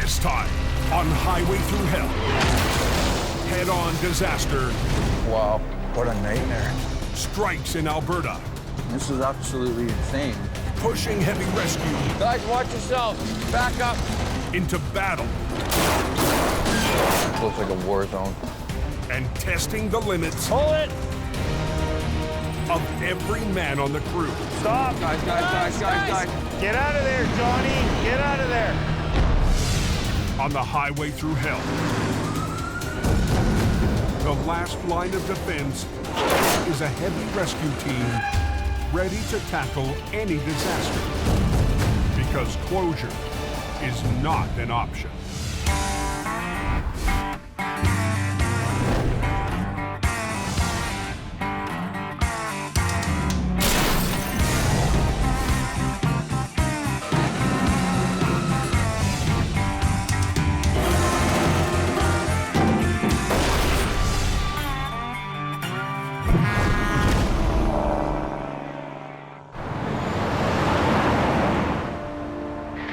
This time, on Highway Through Hell, head-on disaster. Wow, what a nightmare. Strikes in Alberta. This is absolutely insane. Pushing heavy rescue. Guys, watch yourselves. Back up. Into battle. It looks like a war zone. And testing the limits. Pull it. Of every man on the crew. Stop. Guys. Get out of there, Johnny. Get out of there. On the Highway Through Hell. The last line of defense is a heavy rescue team ready to tackle any disaster. Because closure is not an option.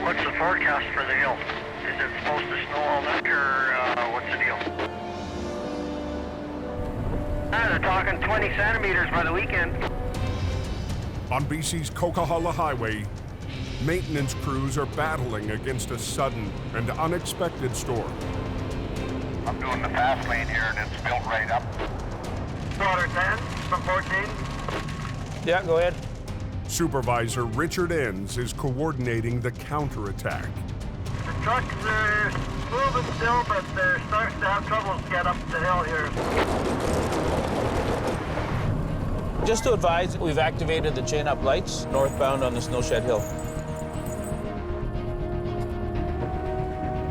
What's the forecast for the hill? Is it supposed to snow all night, or what's the deal? They're talking 20 centimeters by the weekend. On BC's Coquihalla Highway, maintenance crews are battling against a sudden and unexpected storm. I'm doing the fast lane here, and it's built right up. Daughter 10 from 14. Yeah, go ahead. Supervisor Richard Enns is coordinating the counterattack. The trucks are moving still, but they're starting to have trouble to get up the hill here. Just to advise, we've activated the chain-up lights northbound on the Snowshed Hill.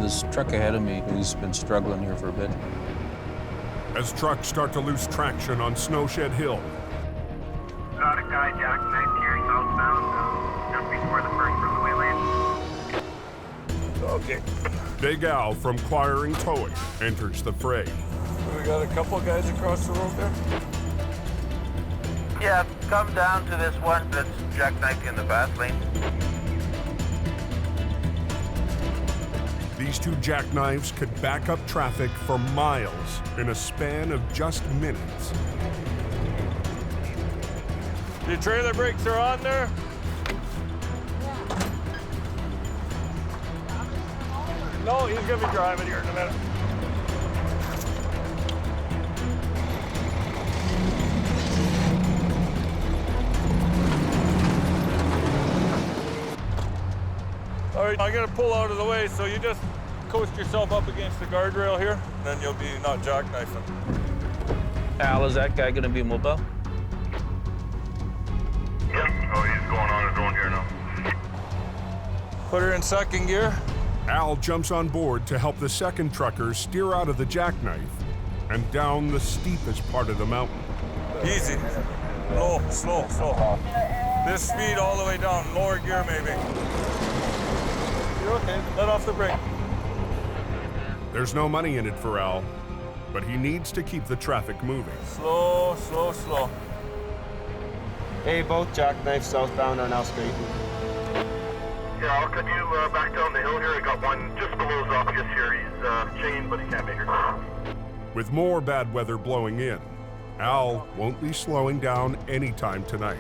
This truck ahead of me, he's been struggling here for a bit. As trucks start to lose traction on Snowshed Hill, Got a guy jackknifed here southbound, just before the first runaway lane. Okay. Big Al from Choiring Towing enters the fray. We got a couple guys across the road there. Yeah, come down to this one that's jackknifed in the fast lane. These two jackknives could back up traffic for miles in a span of just minutes. The trailer brakes are on there. No, he's gonna be driving here in a minute. All right, I gotta pull out of the way, so you just coast yourself up against the guardrail here, and then you'll be not jackknifing. Al, is that guy gonna be mobile? Yep. Oh, he's going on his own here now. Put her in second gear. Al jumps on board to help the second trucker steer out of the jackknife and down the steepest part of the mountain. Easy. Slow. This speed all the way down, lower gear maybe. You're okay, let off the brake. There's no money in it for Al, but he needs to keep the traffic moving. Slow. Hey, both jackknives southbound are now straight. Yeah, I'll cut you back down the hill here. I got one just below Zoppius here. He's chained, but he can't make it. With more bad weather blowing in, Al won't be slowing down anytime tonight.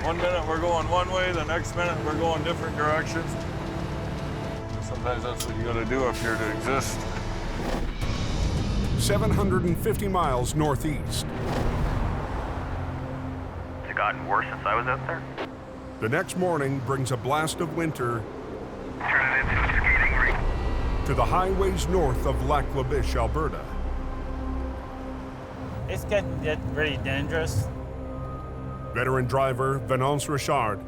1 minute we're going one way, the next minute we're going different directions. Sometimes that's what you gotta do up here to exist. 750 miles northeast. Has it gotten worse since I was out there? The next morning brings a blast of winter Turn it into a skating rink. to the highways north of Lac La Biche, Alberta. It's getting pretty dangerous. Veteran driver Venance Richard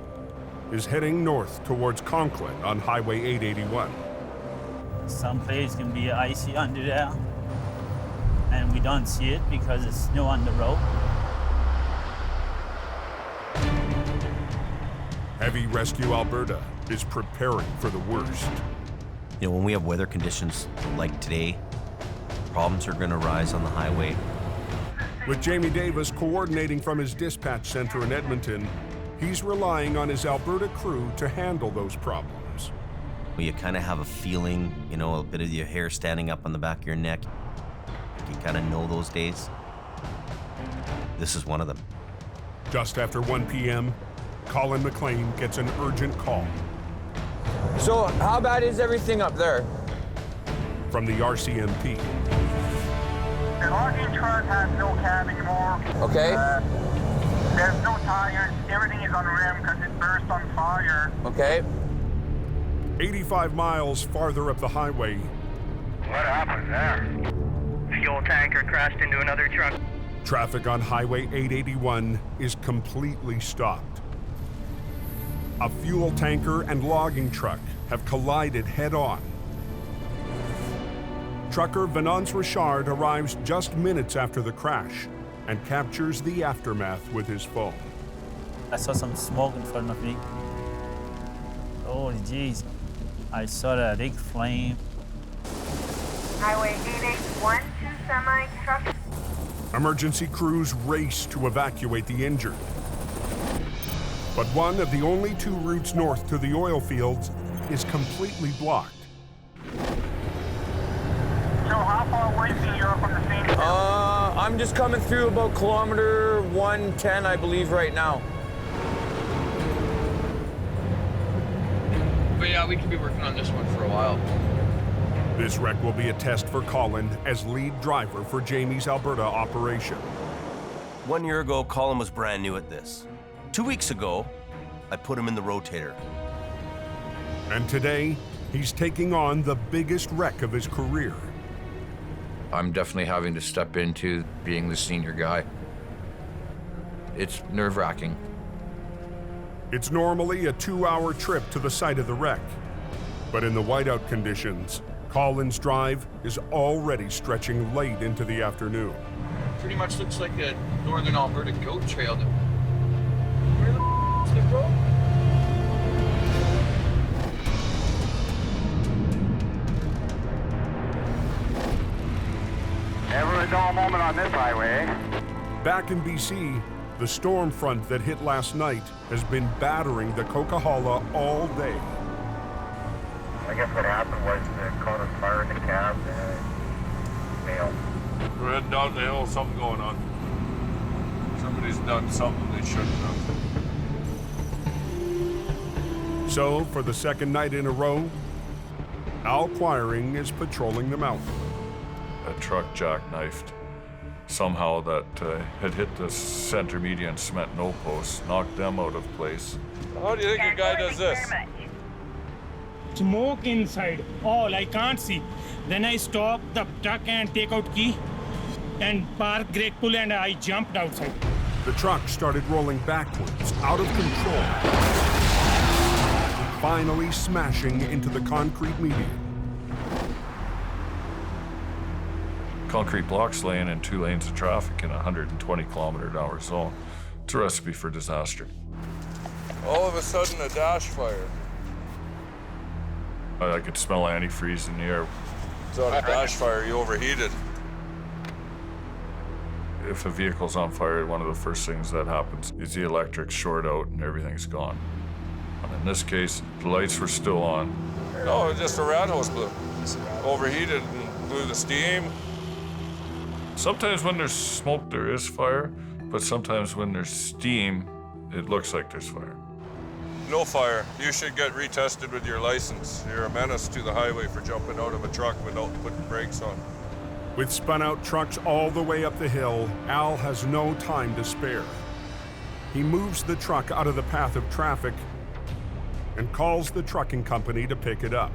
is heading north towards Conklin on Highway 881. Some places can be icy under there, and we don't see it because it's snow on the road. Heavy Rescue Alberta is preparing for the worst. You know, when we have weather conditions like today, problems are going to rise on the highway. With Jamie Davis coordinating from his dispatch center in Edmonton, he's relying on his Alberta crew to handle those problems. You kind of have a feeling, you know, a bit of your hair standing up on the back of your neck. You kind of know those days. This is one of them. Just after 1 p.m., Colin McLean gets an urgent call So, how bad is everything up there? from the RCMP. The logging truck has no cab anymore. Okay. There's no tires. Everything is on rim because it burst on fire. Okay. 85 miles farther up the highway, What happened there? Fuel tanker crashed into another truck. traffic on Highway 881 is completely stopped. A fuel tanker and logging truck have collided head-on. Trucker Venance Richard arrives just minutes after the crash and captures the aftermath with his phone. I saw some smoke in front of me. Holy jeez. I saw that big flame. Highway 881, 2 semi-trucks. Emergency crews race to evacuate the injured. But one of the only 2 routes north to the oil fields is completely blocked. So how far away are you from the scene? I'm just coming through about kilometer 110, I believe, right now. But yeah, we could be working on this one for a while. This wreck will be a test for Colin as lead driver for Jamie's Alberta operation. 1 year ago, Colin was brand new at this. 2 weeks ago, I put him in the rotator. And today, he's taking on the biggest wreck of his career. I'm definitely having to step into being the senior guy. It's nerve-wracking. It's normally a 2-hour trip to the site of the wreck. But in the whiteout conditions, Colin's drive is already stretching late into the afternoon. Pretty much looks like a northern Alberta goat trail. Where the is the road? Never a dull moment on this highway. Back in BC, the storm front that hit last night has been battering the Coquihalla all day. I guess what happened was the caught on fire in the cab and failed. We're heading down the hill, something going on. Somebody's done something they shouldn't have. So, for the second night in a row, Al Quiring is patrolling the mountain. A truck jackknifed. Somehow that had hit the center median cement no posts, knocked them out of place. How do you think a guy does this? Smoke inside, all I can't see. Then I stop the truck and take out key and park brake pull and I jumped outside. The truck started rolling backwards, out of control, finally smashing into the concrete median. Concrete blocks laying in 2 lanes of traffic in a 120 km/h zone. It's a recipe for disaster. All of a sudden, a dash fire. I could smell antifreeze in the air. It's not a dash fire, you overheated. If a vehicle's on fire, one of the first things that happens is the electrics short out and everything's gone. And in this case, the lights were still on. No, just a rat hose blew. Overheated and blew the steam. Sometimes when there's smoke, there is fire, but sometimes when there's steam, it looks like there's fire. No fire. You should get retested with your license. You're a menace to the highway for jumping out of a truck without putting brakes on. With spun-out trucks all the way up the hill, Al has no time to spare. He moves the truck out of the path of traffic and calls the trucking company to pick it up.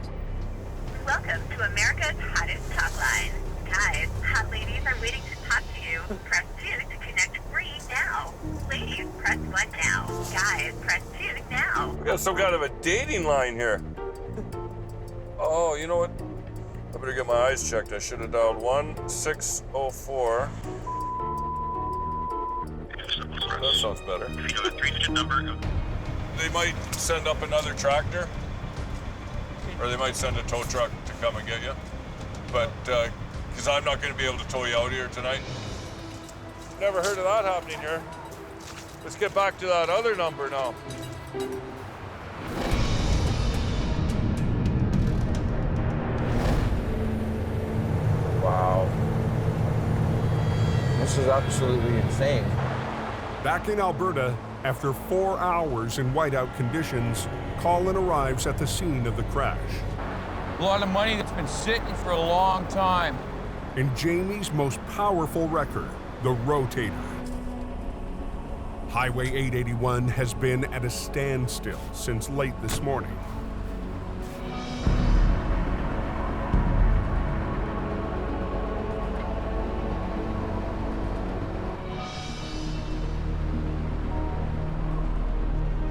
Welcome to America's hottest talk line. Guys, hot ladies are waiting to talk to you. Press 2 to connect free now. Ladies, press 1 now. Guys, press 2 now. We got some kind of a dating line here. Oh, you know what? I better get my eyes checked. I should have dialed 1604. That sounds better. They might send up another tractor, or they might send a tow truck to come and get you. But, because I'm not going to be able to tow you out here tonight. Never heard of that happening here. Let's get back to that other number now. This is absolutely insane. Back in Alberta, after 4 hours in whiteout conditions, Colin arrives at the scene of the crash. A lot of money that's been sitting for a long time. In Jamie's most powerful wrecker, the rotator. Highway 881 has been at a standstill since late this morning.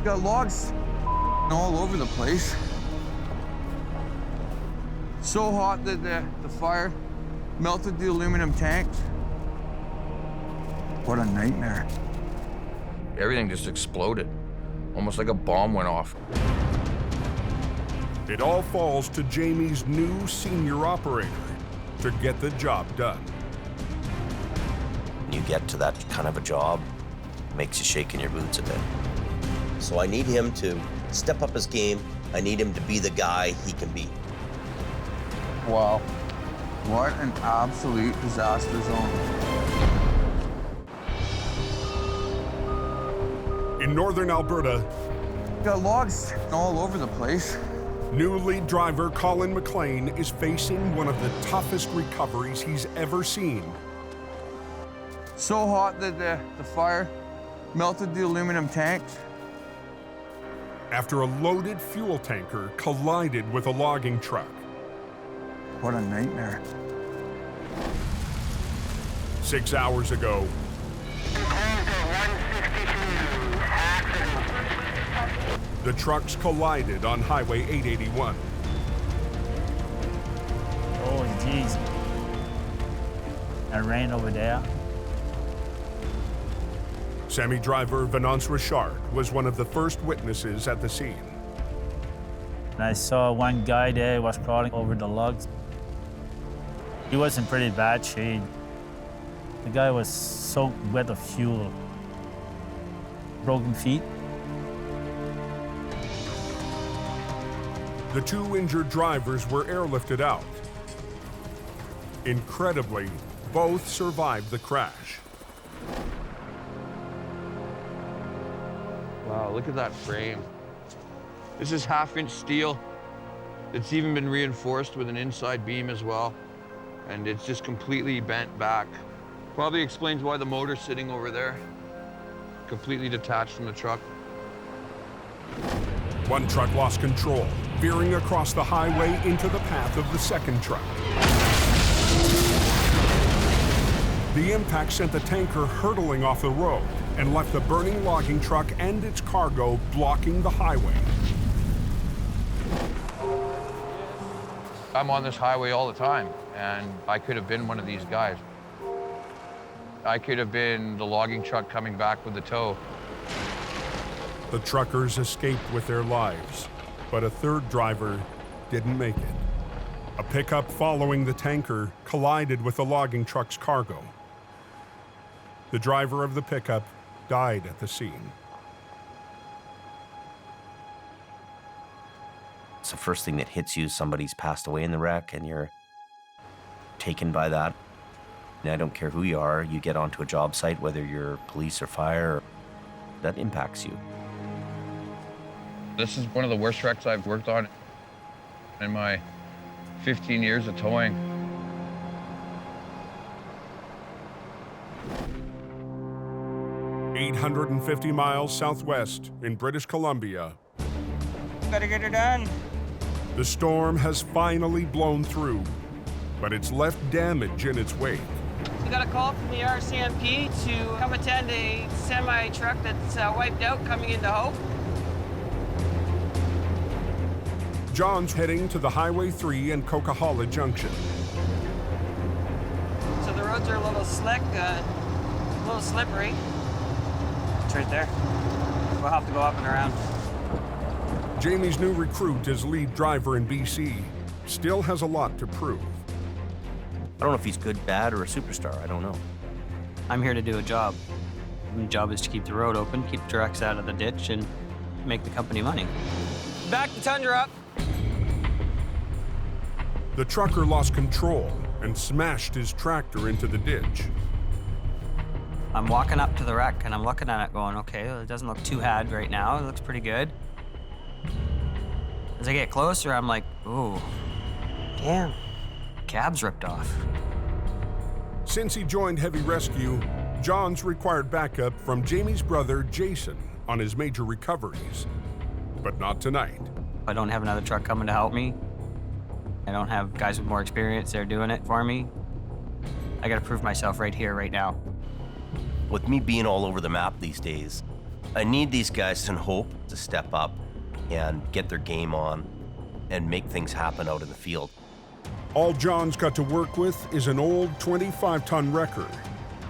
Got logs all over the place. So hot that the fire melted the aluminum tanks. What a nightmare. Everything just exploded, almost like a bomb went off. It all falls to Jamie's new senior operator to get the job done. When you get to that kind of a job, it makes you shake in your boots a bit. So I need him to step up his game. I need him to be the guy he can be. Wow. What an absolute disaster zone. In northern Alberta, Got logs all over the place. new lead driver Colin McLean is facing one of the toughest recoveries he's ever seen. So hot that the fire melted the aluminum tanks. After a loaded fuel tanker collided with a logging truck. What a nightmare. 6 hours ago, the trucks collided on Highway 881. Holy jeez. I ran over there. Semi-driver Venance Richard was one of the first witnesses at the scene. And I saw one guy there was crawling over the logs. He was in pretty bad shape. The guy was soaked wet of fuel. Broken feet. The two injured drivers were airlifted out. Incredibly, both survived the crash. Wow, look at that frame. This is half-inch steel. It's even been reinforced with an inside beam as well. And it's just completely bent back. Probably explains why the motor's sitting over there. Completely detached from the truck. One truck lost control, veering across the highway into the path of the second truck. The impact sent the tanker hurtling off the road and left the burning logging truck and its cargo blocking the highway. I'm on this highway all the time, and I could have been one of these guys. I could have been the logging truck coming back with the tow. The truckers escaped with their lives, but a third driver didn't make it. A pickup following the tanker collided with the logging truck's cargo. The driver of the pickup died at the scene. It's the first thing that hits you. Somebody's passed away in the wreck and you're taken by that. And I don't care who you are, you get onto a job site, whether you're police or fire, that impacts you. This is one of the worst wrecks I've worked on in my 15 years of towing. "850 miles southwest in British Columbia. Gotta get her done. The storm has finally blown through, but it's left damage in its wake. We got a call from the RCMP to come attend a semi-truck that's wiped out coming into Hope. John's heading to the Highway 3 and Coquihalla Junction. So the roads are a little slick, a little slippery. It's right there. We'll have to go up and around. Jamie's new recruit as lead driver in BC still has a lot to prove. I don't know if he's good, bad, or a superstar. I don't know. I'm here to do a job. My job is to keep the road open, keep trucks out of the ditch, and make the company money. Back the Tundra up. The trucker lost control and smashed his tractor into the ditch. I'm walking up to the wreck and I'm looking at it going, okay, well, it doesn't look too bad right now. It looks pretty good. As I get closer, I'm like, ooh, damn, cab's ripped off. Since he joined Heavy Rescue, John's required backup from Jamie's brother, Jason, on his major recoveries. But not tonight. I don't have another truck coming to help me. I don't have guys with more experience there doing it for me. I gotta prove myself right here, right now. With me being all over the map these days, I need these guys in Hope to step up and get their game on and make things happen out in the field. All John's got to work with is an old 25-ton wrecker,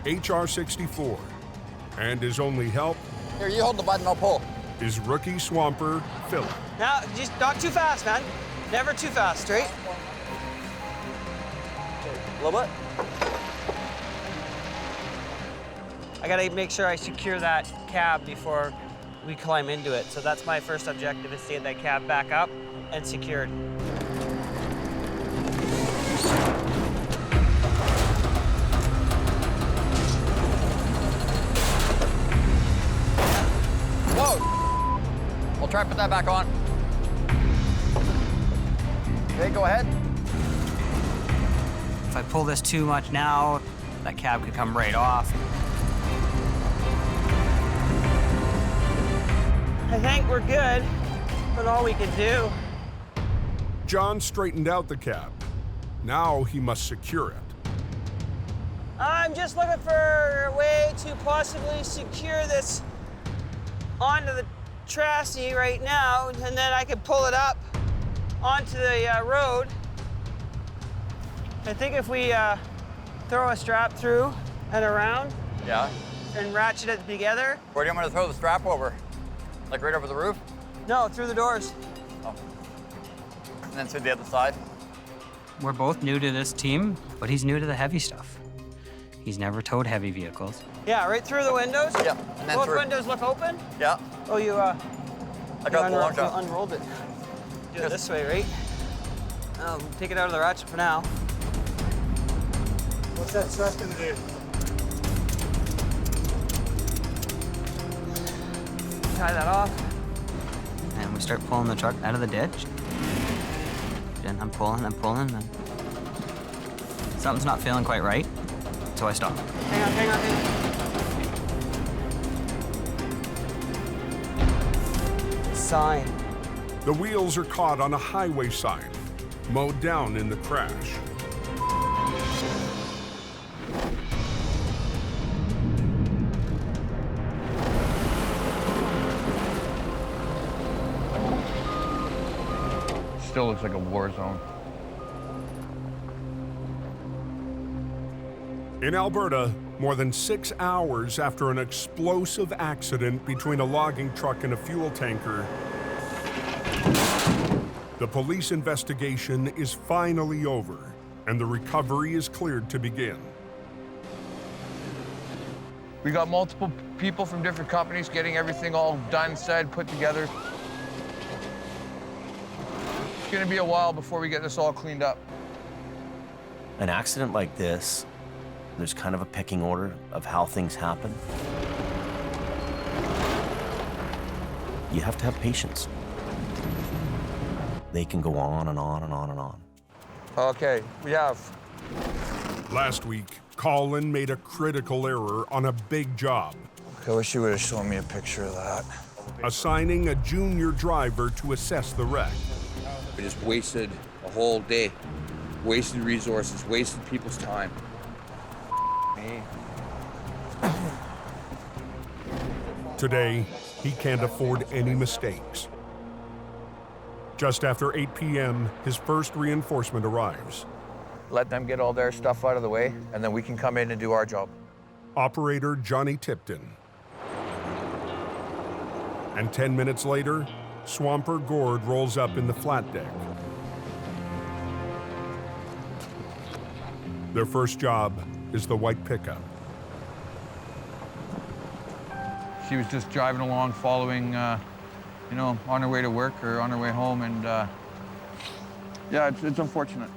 HR64. And his only help... Here, you hold the button, I'll pull. ...is rookie swamper, Philip. Now, just not too fast, man. Never too fast, straight. A little bit. I gotta make sure I secure that cab before we climb into it. So that's my first objective, is to get that cab back up and secured. Whoa! We'll try and put that back on. Okay, go ahead. If I pull this too much now, that cab could come right off. I think we're good, but all we can do. John straightened out the cab. Now he must secure it. I'm just looking for a way to possibly secure this onto the chassis right now, and then I can pull it up onto the road. I think if we throw a strap through and around, Yeah. and ratchet it together. Where do you want me to throw the strap over? Like right over the roof? No, through the doors. Oh. And then through the other side? We're both new to this team, but he's new to the heavy stuff. He's never towed heavy vehicles. Yeah, right through the windows? Yeah, and then both through. windows look open? Yeah. Oh, you, I got the long shot. unrolled it. Do it this way, right? Take it out of the ratchet for now. What's that strap gonna do? Tie that off. And we start pulling the truck out of the ditch. Then I'm pulling, and something's not feeling quite right, so I stop. Hang on. Sign. The wheels are caught on a highway sign, mowed down in the crash. Still looks like a war zone. In Alberta, more than 6 hours after an explosive accident between a logging truck and a fuel tanker, the police investigation is finally over, and the recovery is cleared to begin. We got multiple people from different companies getting everything all done, said, put together. It's gonna be a while before we get this all cleaned up. An accident like this, there's kind of a pecking order of how things happen. You have to have patience. They can go on and on and on and on. Okay, we have. Last week, Colin made a critical error on a big job. I wish you would have shown me a picture of that. Assigning a junior driver to assess the wreck. We just wasted a whole day. Wasted resources, wasted people's time. Me. Today, he can't afford any mistakes. Just after 8 p.m., his first reinforcement arrives. Let them get all their stuff out of the way, and then we can come in and do our job. Operator Johnny Tipton. And 10 minutes later, Swamper Gord rolls up in the flat deck. Their first job is the white pickup. She was just driving along, following, you know, on her way to work or on her way home, and yeah, it's unfortunate.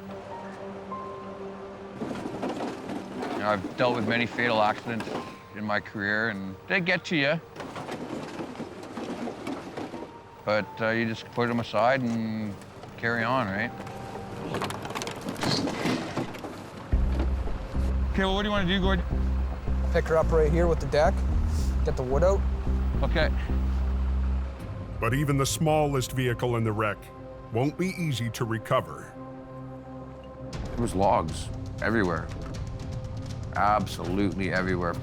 You know, I've dealt with many fatal accidents. in my career, and they get to you. But you just put them aside and carry on, right? Okay, well, what do you want to do, Gord? Pick her up right here with the deck, get the wood out. Okay. But even the smallest vehicle in the wreck won't be easy to recover. There was logs everywhere. Absolutely everywhere.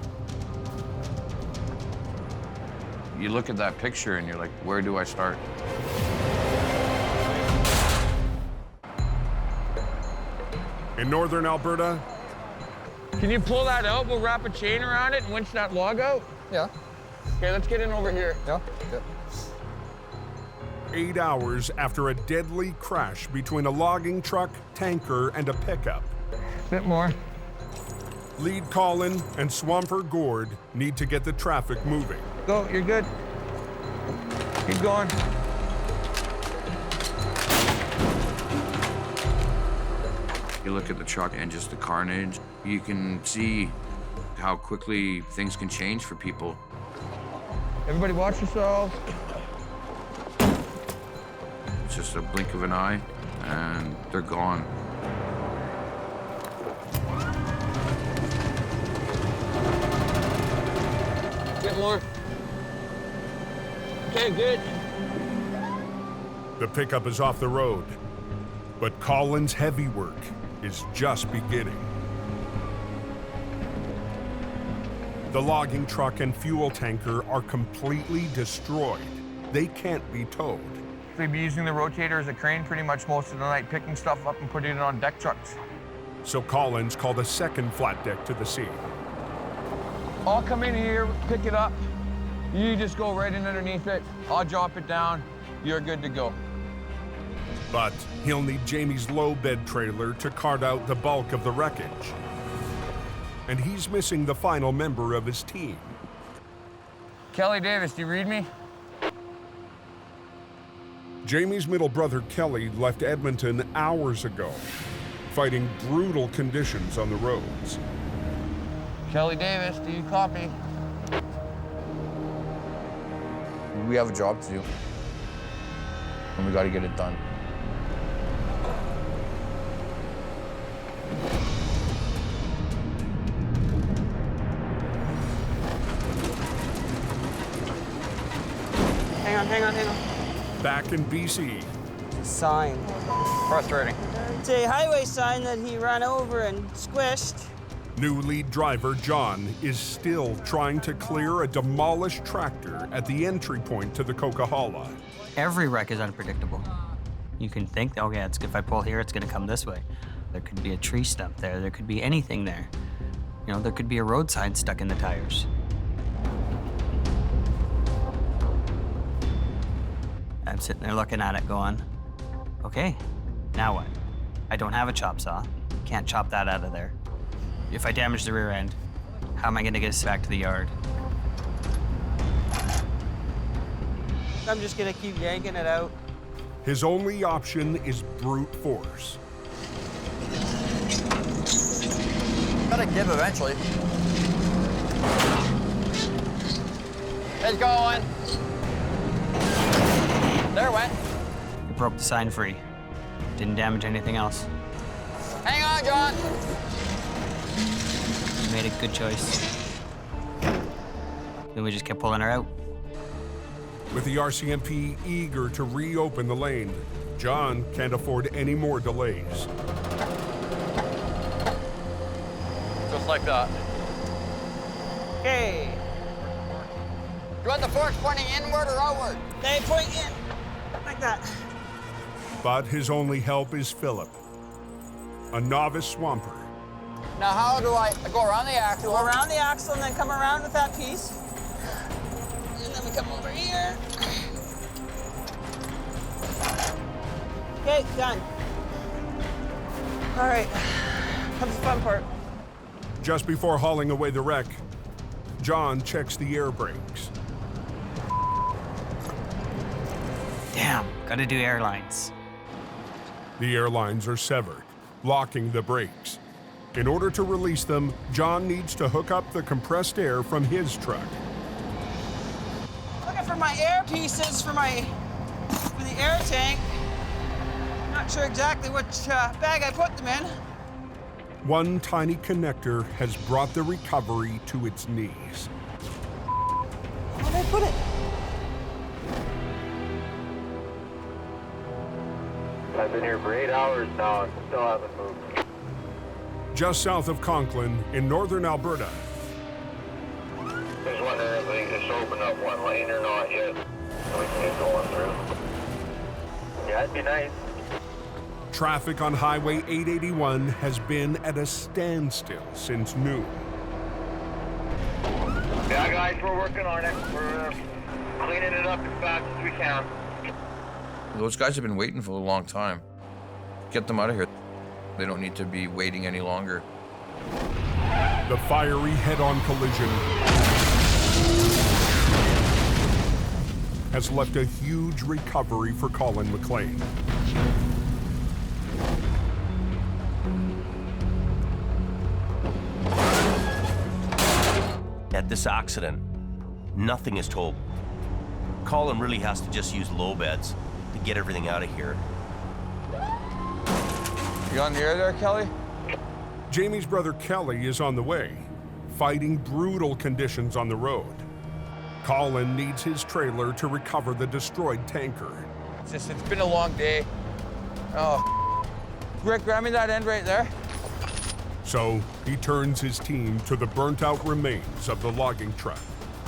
You look at that picture and you're like, where do I start? In northern Alberta, Can you pull that out? We'll wrap a chain around it and winch that log out. Yeah. Okay, let's get in over here. Yeah. Yep. 8 hours after a deadly crash between a logging truck, tanker, and a pickup. Bit more. Lead Colin and Swamper Gord need to get the traffic moving. Go, you're good. Keep going. You look at the truck and just the carnage, you can see how quickly things can change for people. Everybody watch yourselves. It's just a blink of an eye and they're gone. Get more. Okay, good. The pickup is off the road, but Colin's heavy work is just beginning. The logging truck and fuel tanker are completely destroyed. They can't be towed. We'd be using the rotator as a crane pretty much most of the night, picking stuff up and putting it on deck trucks. So Collins called a second flat deck to the scene. I'll come in here, pick it up. You just go right in underneath it. I'll drop it down. You're good to go. But he'll need Jamie's low bed trailer to cart out the bulk of the wreckage. And he's missing the final member of his team. Kelly Davis, do you read me? Jamie's middle brother Kelly left Edmonton hours ago, fighting brutal conditions on the roads. Kelly Davis, do you copy? We have a job to do, and we got to get it done. Hang on. Back in BC. Sign. Frustrating. It's a highway sign that he ran over and squished. New lead driver John is still trying to clear a demolished tractor at the entry point to the Coquihalla. Every wreck is unpredictable. You can think, okay, if I pull here, it's gonna come this way. There could be a tree stump there. There could be anything there. You know, there could be a road sign stuck in the tires. I'm sitting there looking at it going, okay, now what? I don't have a chop saw. Can't chop that out of there. If I damage the rear end, how am I gonna get us back to the yard? I'm just gonna keep yanking it out. His only option is brute force. Gotta give eventually. It's going. There it went. It broke the sign free. Didn't damage anything else. Hang on, John. We made a good choice. Then we just kept pulling her out. With the RCMP eager to reopen the lane, John can't afford any more delays. Just like that. Okay. Do you want the forks pointing inward or outward? They point in. Like that. But his only help is Philip, a novice swamper. Now how do I go around the axle? Go around the axle and then come around with that piece. And then we come over here. Okay, done. All right, comes the fun part. Just before hauling away the wreck, John checks the air brakes. Damn, gotta do airlines. The airlines are severed, locking the brakes. In order to release them, John needs to hook up the compressed air from his truck. Looking for my air pieces for the air tank. Not sure exactly which bag I put them in. One tiny connector has brought the recovery to its knees. Where did I put it? I've been here for 8 hours now and still haven't moved. Just south of Conklin in northern Alberta. Just wondering if they just open up one lane or not yet, so we can get going through. Yeah, it'd be nice. Traffic on Highway 881 has been at a standstill since noon. Yeah, guys, we're working on it. We're cleaning it up as fast as we can. Those guys have been waiting for a long time. Get them out of here. They don't need to be waiting any longer. The fiery head-on collision has left a huge recovery for Colin McLean. At this accident, nothing is told. Colin really has to just use low beds to get everything out of here. You on the air there, Kelly? Jamie's brother Kelly is on the way, fighting brutal conditions on the road. Colin needs his trailer to recover the destroyed tanker. It's been a long day. Oh, Rick, grab me that end right there. So he turns his team to the burnt-out remains of the logging truck.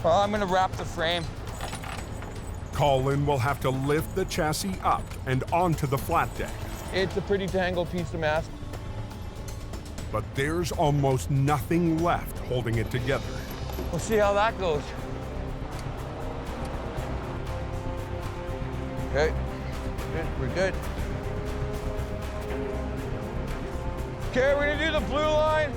Well, I'm gonna wrap the frame. Colin will have to lift the chassis up and onto the flat deck. It's a pretty tangled piece of mess. But there's almost nothing left holding it together. We'll see how that goes. Okay, good, we're good. Okay, we're gonna do the blue line.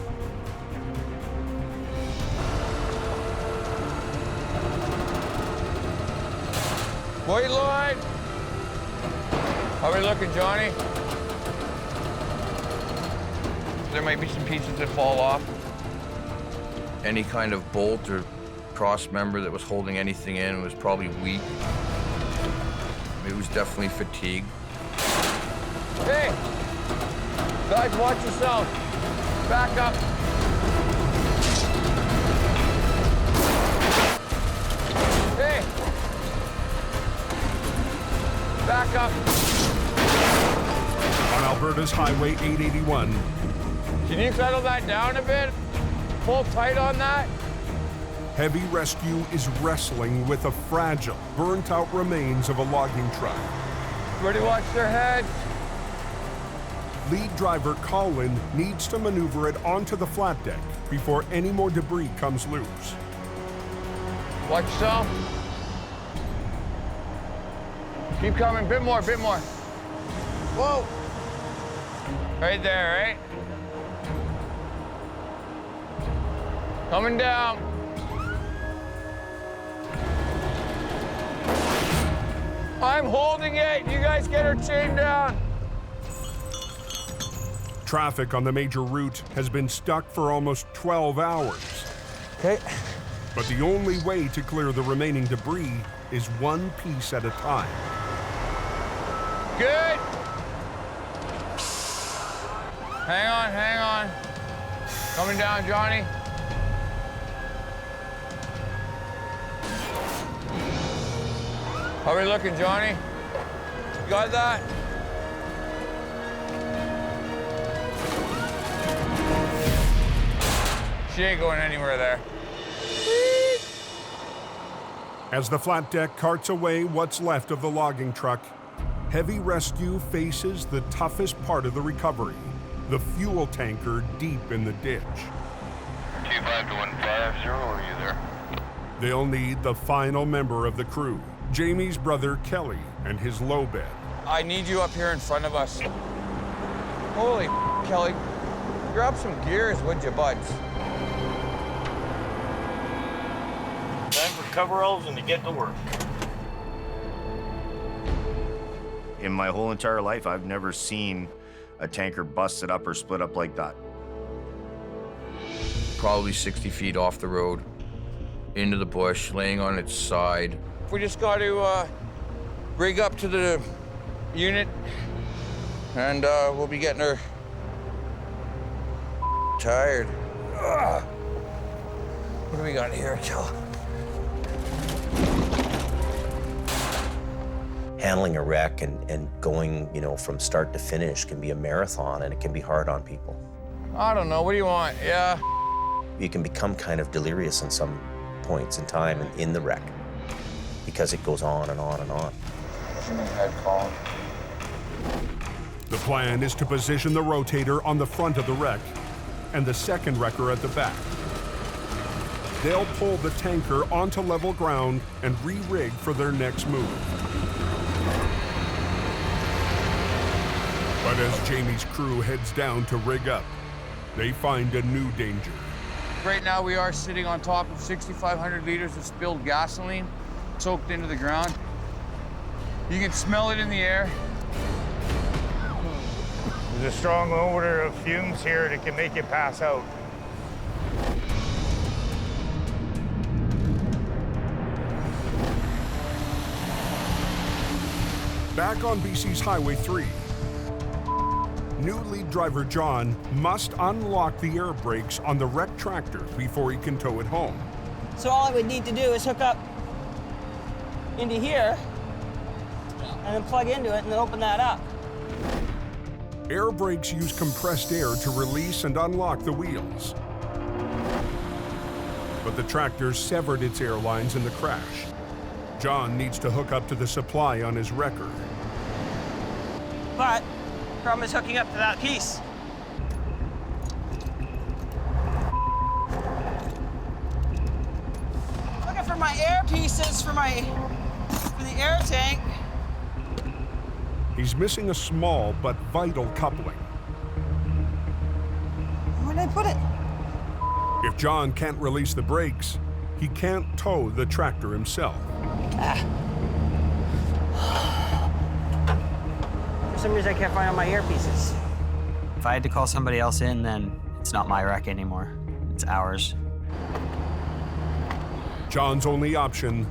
White line. How are we looking, Johnny? There might be some pieces that fall off. Any kind of bolt or cross member that was holding anything in was probably weak. It was definitely fatigued. Hey, guys, watch yourself. Back up. Hey, back up. On Alberta's Highway 881. Can you settle that down a bit? Pull tight on that. Heavy rescue is wrestling with the fragile, burnt-out remains of a logging truck. Everybody watch their heads. Lead driver Colin needs to maneuver it onto the flat deck before any more debris comes loose. Watch yourself. Keep coming, bit more, bit more. Whoa. Right there, right? Coming down. I'm holding it. You guys get her chain down. Traffic on the major route has been stuck for almost 12 hours. Okay. But the only way to clear the remaining debris is one piece at a time. Good. Hang on, hang on. Coming down, Johnny. How are we looking, Johnny? You got that? She ain't going anywhere there. As the flat deck carts away what's left of the logging truck, heavy rescue faces the toughest part of the recovery, the fuel tanker deep in the ditch. 25 to 150, are you there? They'll need the final member of the crew, Jamie's brother Kelly and his low bed. I need you up here in front of us. Holy Kelly, grab some gears, would you, buds? Time for coveralls and to get to work. In my whole entire life, I've never seen a tanker busted up or split up like that. probably 60 feet off the road, into the bush, laying on its side. We just got to rig up to the unit, and we'll be getting her tired. Ugh. What do we got here, Kel? Handling a wreck and going, from start to finish can be a marathon, and it can be hard on people. I don't know. What do you want? Yeah. You can become kind of delirious in some points in time in the wreck because it goes on and on and on. The plan is to position the rotator on the front of the wreck and the second wrecker at the back. They'll pull the tanker onto level ground and re-rig for their next move. But as Jamie's crew heads down to rig up, they find a new danger. Right now we are sitting on top of 6,500 liters of spilled gasoline soaked into the ground. You can smell it in the air. There's a strong odor of fumes here that can make you pass out. Back on BC's Highway 3, new lead driver John must unlock the air brakes on the wrecked tractor before he can tow it home. So all I would need to do is hook up into here and then plug into it and then open that up. Air brakes use compressed air to release and unlock the wheels. But the tractor severed its air lines in the crash. John needs to hook up to the supply on his wrecker. But the problem is hooking up to that piece. Looking for my air pieces for the air tank. He's missing a small but vital coupling. Where'd I put it? If John can't release the brakes, he can't tow the tractor himself. For some reason I can't find all my air pieces. If I had to call somebody else in, then it's not my wreck anymore. It's ours. John's only option,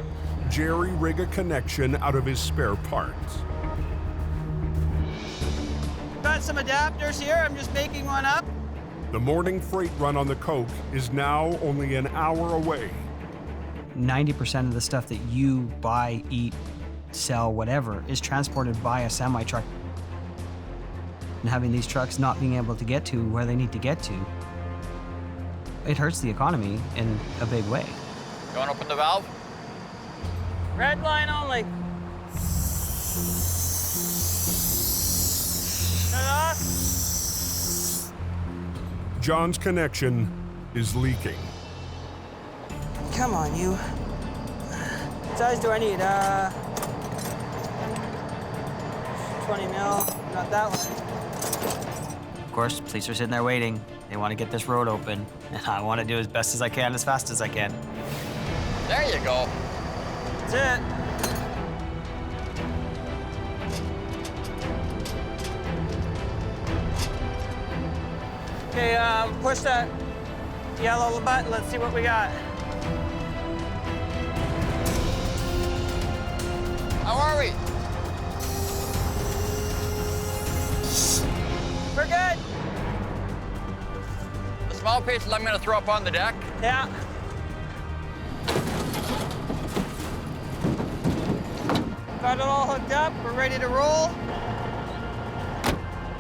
jerry-rig a connection out of his spare parts. Got some adapters here, I'm just making one up. The morning freight run on the Coke is now only an hour away. 90% of the stuff that you buy, eat, sell, whatever, is transported by a semi-truck. And having these trucks not being able to get to where they need to get to, it hurts the economy in a big way. You want to open the valve? Red line only. Turn it off. John's connection is leaking. Come on, you. What size do I need? 20 mil, not that one. Of course, police are sitting there waiting. They want to get this road open, and I want to do as best as I can, as fast as I can. There you go. That's it. Okay, push that yellow button. Let's see what we got. How are we? We're good. The small pieces I'm going to throw up on the deck. Yeah. Got it all hooked up. We're ready to roll.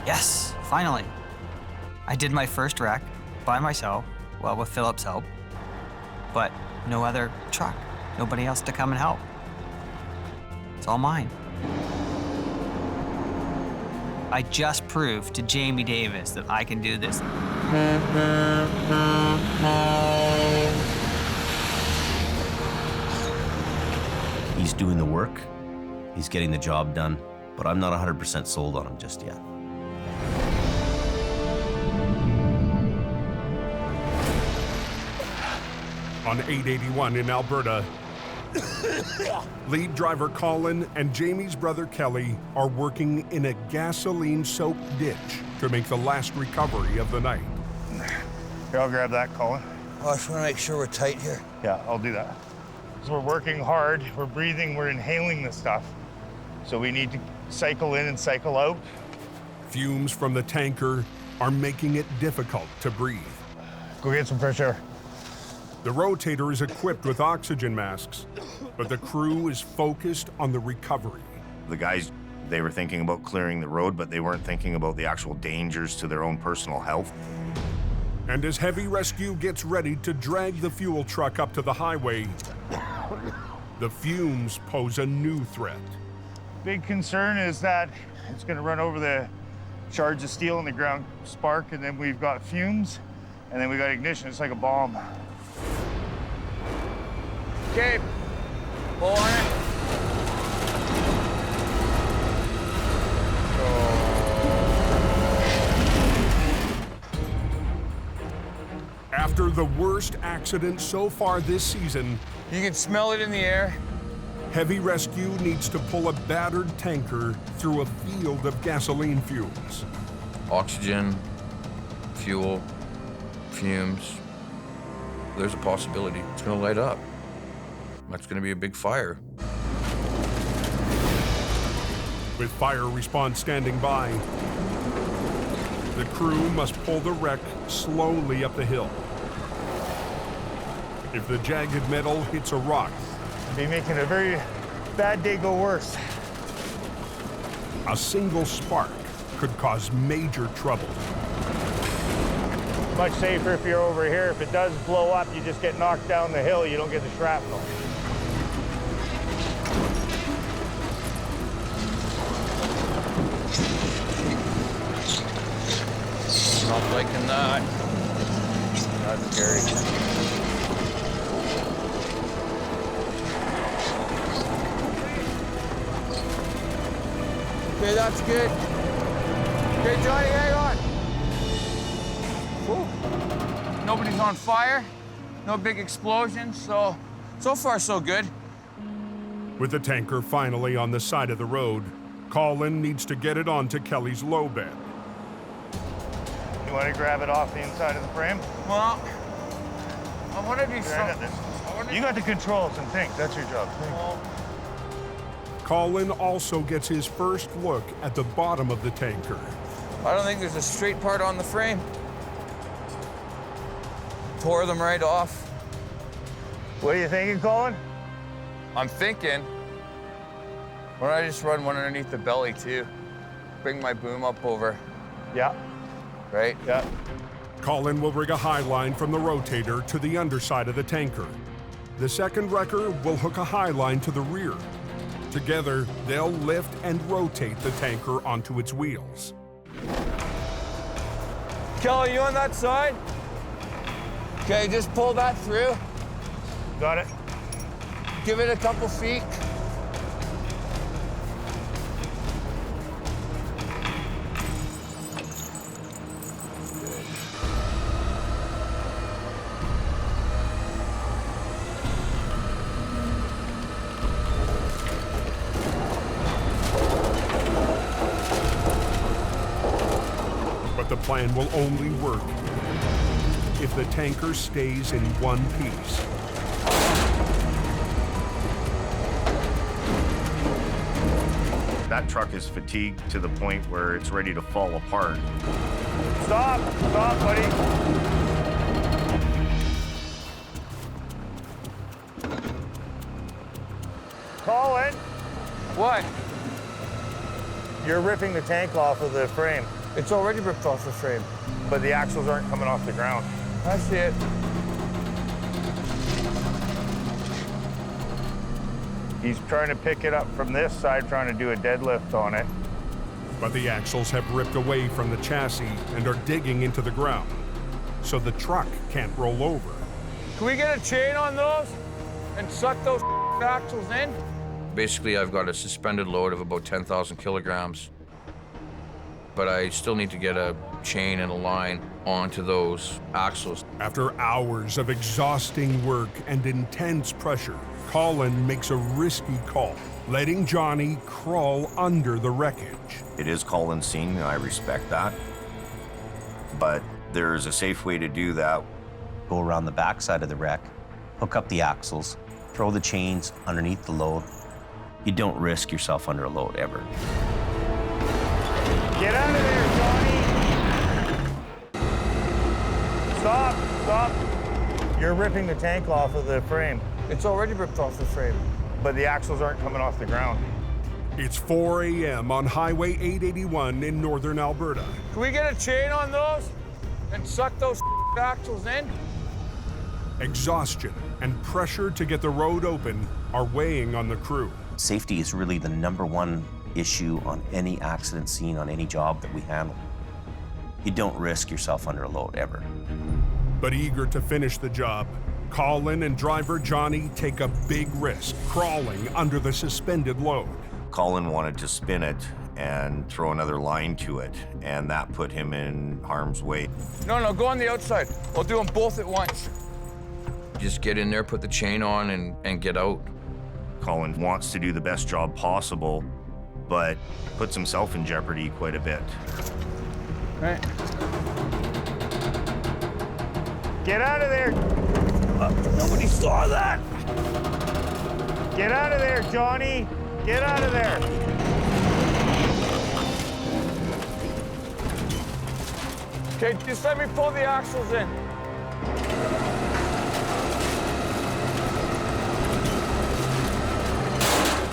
Yes, finally. I did my first wreck by myself, well, with Philip's help, but no other truck, nobody else to come and help. It's all mine. I just proved to Jamie Davis that I can do this. He's doing the work, he's getting the job done, but I'm not 100% sold on him just yet. On 881 in Alberta, lead driver Colin and Jamie's brother Kelly are working in a gasoline-soaked ditch to make the last recovery of the night. Here, I'll grab that, Colin. Oh, I just want to make sure we're tight here. Yeah, I'll do that. So we're working hard, we're breathing, we're inhaling this stuff. So we need to cycle in and cycle out. Fumes from the tanker are making it difficult to breathe. Go get some fresh air. The rotator is equipped with oxygen masks, but the crew is focused on the recovery. The guys, they were thinking about clearing the road, but they weren't thinking about the actual dangers to their own personal health. And as heavy rescue gets ready to drag the fuel truck up to the highway, the fumes pose a new threat. Big concern is that it's going to run over the shards of steel in the ground, spark, and then we've got fumes, and then we got ignition. It's like a bomb. Okay, pull on it. After the worst accident so far this season, you can smell it in the air. Heavy rescue needs to pull a battered tanker through a field of gasoline fumes. Oxygen, fuel, fumes. There's a possibility it's gonna light up. That's gonna be a big fire. With fire response standing by, the crew must pull the wreck slowly up the hill. If the jagged metal hits a rock, be making a very bad day go worse. A single spark could cause major trouble. Much safer if you're over here. If it does blow up, you just get knocked down the hill. You don't get the shrapnel. Not liking that. That's scary. Okay, that's good. Okay, Johnny, hang on. Whew. Nobody's on fire. No big explosions, so far so good. With the tanker finally on the side of the road, Colin needs to get it onto Kelly's low bed. You want to grab it off the inside of the frame? Well, I want to be You got the controls and think. That's your job. Colin also gets his first look at the bottom of the tanker. I don't think there's a straight part on the frame. Tore them right off. What are you thinking, Colin? I'm thinking, why don't I just run one underneath the belly too? Bring my boom up over. Yeah. Right? Yeah. Colin will rig a high line from the rotator to the underside of the tanker. The second wrecker will hook a high line to the rear. Together, they'll lift and rotate the tanker onto its wheels. Kelly, you on that side? Okay, just pull that through. Got it. Give it a couple feet. The plan will only work if the tanker stays in one piece. That truck is fatigued to the point where it's ready to fall apart. Stop! Stop, buddy! Colin! What? You're ripping the tank off of the frame. It's already ripped off the frame. But the axles aren't coming off the ground. I see it. He's trying to pick it up from this side, trying to do a deadlift on it. But the axles have ripped away from the chassis and are digging into the ground, so the truck can't roll over. Can we get a chain on those and suck those axles in? Basically, I've got a suspended load of about 10,000 kilograms. But I still need to get a chain and a line onto those axles. After hours of exhausting work and intense pressure, Colin makes a risky call, letting Johnny crawl under the wreckage. It is Colin's scene, and I respect that. But there is a safe way to do that go around the backside of the wreck, hook up the axles, throw the chains underneath the load. You don't risk yourself under a load ever. Get out of there, Johnny! Stop, stop. You're ripping the tank off of the frame. It's already ripped off the frame. But the axles aren't coming off the ground. It's 4 a.m. on Highway 881 in northern Alberta. Can we get a chain on those and suck those axles in? Exhaustion and pressure to get the road open are weighing on the crew. Safety is really the #1 issue on any accident scene, on any job that we handle. You don't risk yourself under a load ever. But eager to finish the job, Colin and driver Johnny take a big risk crawling under the suspended load. Colin wanted to spin it and throw another line to it, and that put him in harm's way. No, go on the outside. I'll do them both at once. Just get in there, put the chain on, and get out. Colin wants to do the best job possible, but puts himself in jeopardy quite a bit. Right. Get out of there! Nobody saw that! Get out of there, Johnny! Get out of there! Okay, just let me pull the axles in.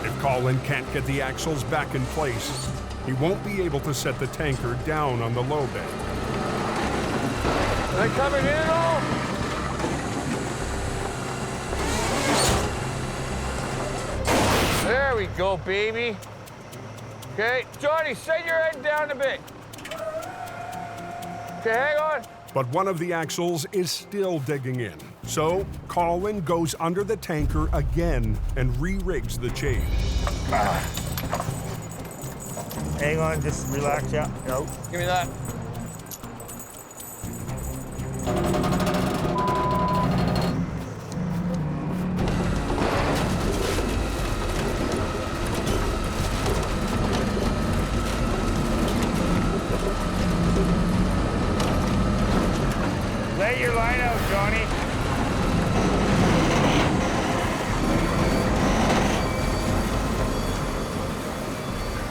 If Colin can't get the axles back in place, he won't be able to set the tanker down on the low bed. Are they coming in at all? There we go, baby. Okay, Johnny, set your head down a bit. Okay, hang on. But one of the axles is still digging in. So Colin goes under the tanker again and re-rigs the chain. Hang on, just relax, yeah. No. Give me that. Let your line out, Johnny.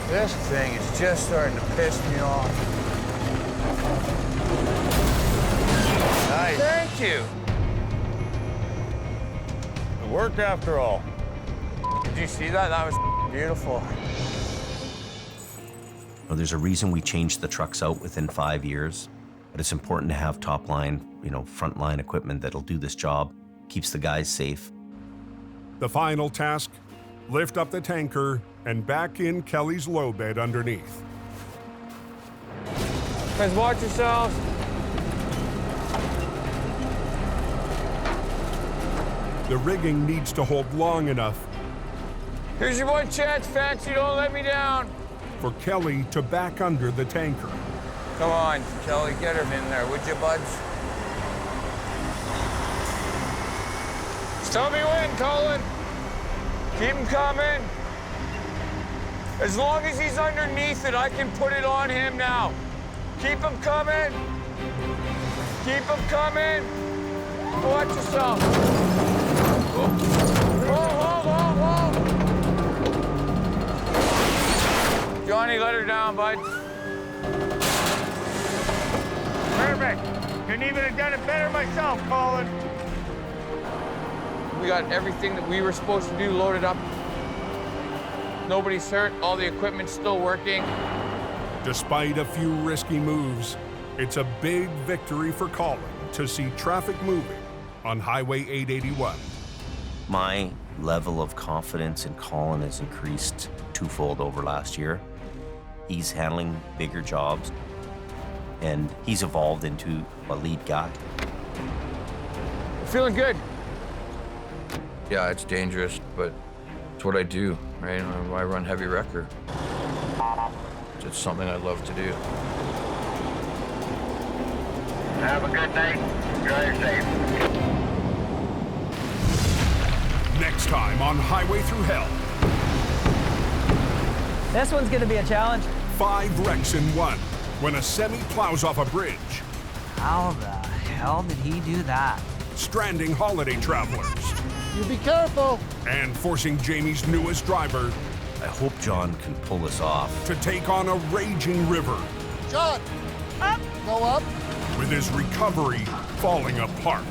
This thing is just starting to piss me off. Nice. Thank you. It worked after all. Did you see that? That was beautiful. Well, there's a reason we changed the trucks out within 5 years, but it's important to have top line, front line equipment that'll do this job, keeps the guys safe. The final task, lift up the tanker and back in Kelly's low bed underneath. Guys, watch yourselves. The rigging needs to hold long enough Here's your one chance, Fancy. Don't let me down. for Kelly to back under the tanker. Come on, Kelly, get him in there, would you, buds? Just tell me when, Colin. Keep him coming. As long as he's underneath it, I can put it on him now. Keep him coming. Keep him coming. Watch yourself. Whoa, whoa, whoa, whoa. Johnny, let her down, bud. Perfect. Couldn't even have done it better myself, Colin. We got everything that we were supposed to do loaded up. Nobody's hurt. All the equipment's still working. Despite a few risky moves, it's a big victory for Colin to see traffic moving on Highway 881. My level of confidence in Colin has increased twofold over last year. He's handling bigger jobs, and he's evolved into a lead guy. Feeling good. Yeah, it's dangerous, but it's what I do, right? I run heavy wrecker. It's something I love to do. Have a good night. Drive safe. Next time on Highway Through Hell. This one's gonna be a challenge. 5 wrecks in one when a semi plows off a bridge. How the hell did he do that? stranding holiday travelers. You be careful. And forcing Jamie's newest driver I hope John can pull this off. to take on a raging river John, Up. go up. with his recovery falling apart.